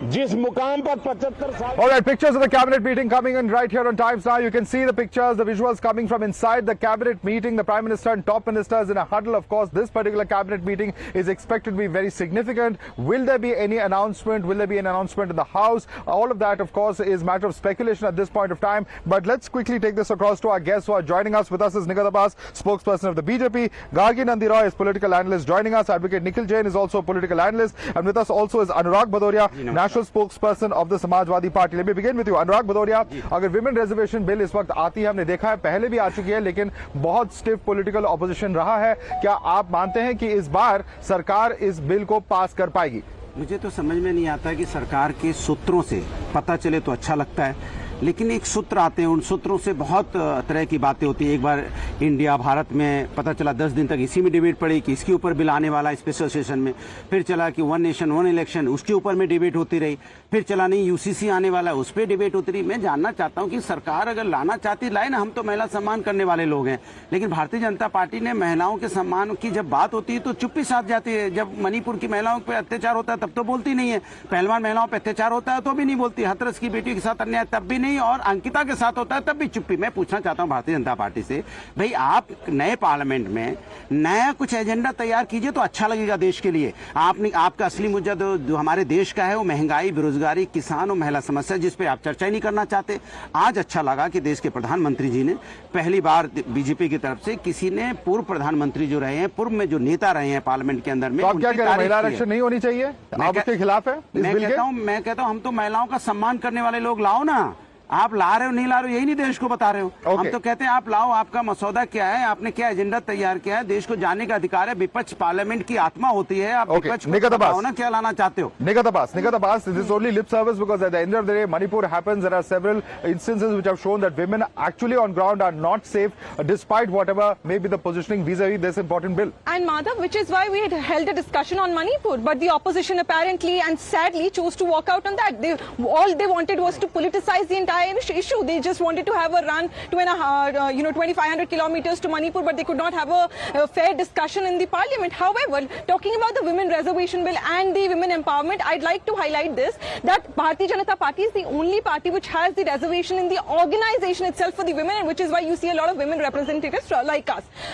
जिस मुकाम पर 75 साल। All right, pictures of the cabinet meeting coming in right here on Times Now. You can see the pictures, the visuals coming from inside the cabinet meeting. The Prime Minister and top ministers in a huddle. Of course, this particular cabinet meeting is expected to be very significant. Will there be any announcement? Will there be an announcement in the House? All of that, of course, is matter of speculation at this point of time. But let's quickly take this across to our guests who are joining us. With us is Nigat Abbas, spokesperson of the BJP. Gargi Nandi Roy is political analyst joining us. Advocate Nikhil Jain is also a political analyst. And with us also is Anurag Bhadoria, national spokesperson of the Samajwadi Party. Let me begin with you. Anurag Bhadoria, अगर women reservation bill इस वक्त आती है, हमने देखा है पहले भी आ चुकी है, लेकिन बहुत स्टिफ पॉलिटिकल ऑपोजिशन रहा है, क्या आप मानते हैं कि इस बार सरकार इस बिल को पास कर पाएगी? मुझे तो समझ में नहीं आता कि सरकार के सूत्रों से पता चले तो अच्छा लगता है, लेकिन एक सूत्र आते हैं, उन सूत्रों से बहुत तरह की बातें होती है। एक बार इंडिया भारत में पता चला 10 दिन तक इसी में डिबेट पड़ी कि इसके ऊपर बिल आने वाला स्पेशल सेशन में, फिर चला कि वन नेशन वन इलेक्शन, उसके ऊपर में डिबेट होती रही, फिर चला नहीं यूसीसी आने वाला, उस पर डिबेट होती रही। मैं जानना चाहता हूं कि सरकार अगर लाना चाहती लाए ना, हम तो महिला सम्मान करने वाले लोग हैं, लेकिन भारतीय जनता पार्टी ने महिलाओं के सम्मान की जब बात होती है तो चुप्पी साध जाती है। जब मणिपुर की महिलाओं पर अत्याचार होता है तब तो बोलती नहीं है, पहलवान महिलाओं पर अत्याचार होता है तो भी नहीं बोलती, हाथरस की बेटी के साथ अन्याय तब भी नहीं, और अंकिता के साथ होता है तब भी चुप्पी। मैं पूछना चाहता हूं भारतीय जनता पार्टी से, भाई आप नए पार्लियामेंट में नया कुछ एजेंडा तैयार कीजिए तो अच्छा लगेगा देश के लिए। आपका असली मुद्दा जो हमारे देश का है वो महंगाई, बेरोजगारी, किसान और महिला समस्या, जिस पे आप चर्चा ही नहीं करना चाहते। आज अच्छा लगा कि देश के प्रधानमंत्री जी ने पहली बार बीजेपी की तरफ से किसी ने पूर्व प्रधानमंत्री जो रहे हैं, पूर्व में जो नेता रहे हैं पार्लियामेंट के अंदर में, तो आप क्या कह रहे हैं, महिला आरक्षण नहीं होनी चाहिए? आप उसके खिलाफ है? मैं कहता हूं हम तो महिलाओं का सम्मान करने वाले लोग लाओ ना। आप ला रहे हो नहीं ला रहे हो यही नहीं देश को बता रहे हो। हम तो कहते हैं आप लाओ, आपका मसौदा क्या है, आपने क्या एजेंडा तैयार किया है, देश को जानने का अधिकार है। विपक्ष पार्लियामेंट की आत्मा होती है, आप विपक्ष को बताओ ना क्या लाना चाहते हो। Nigat Abbas, this is only lip service because at the end of the day, Manipur happens. There are several instances which have shown that women actually on ground are not safe, despite whatever may be the positioning vis-a-vis this important bill. And Madhav, which is why we had held a discussion on Manipur, but the opposition apparently and sadly chose to walk out on that. All they wanted was to politicize the entire issue. They just wanted to have a run to 2,500 kilometers to Manipur, but they could not have a fair discussion in the parliament. However, talking about the women reservation bill and the women empowerment, I'd like to highlight this, that Bharatiya Janata Party is the only party which has the reservation in the organization itself for the women, and which is why you see a lot of women representatives like us.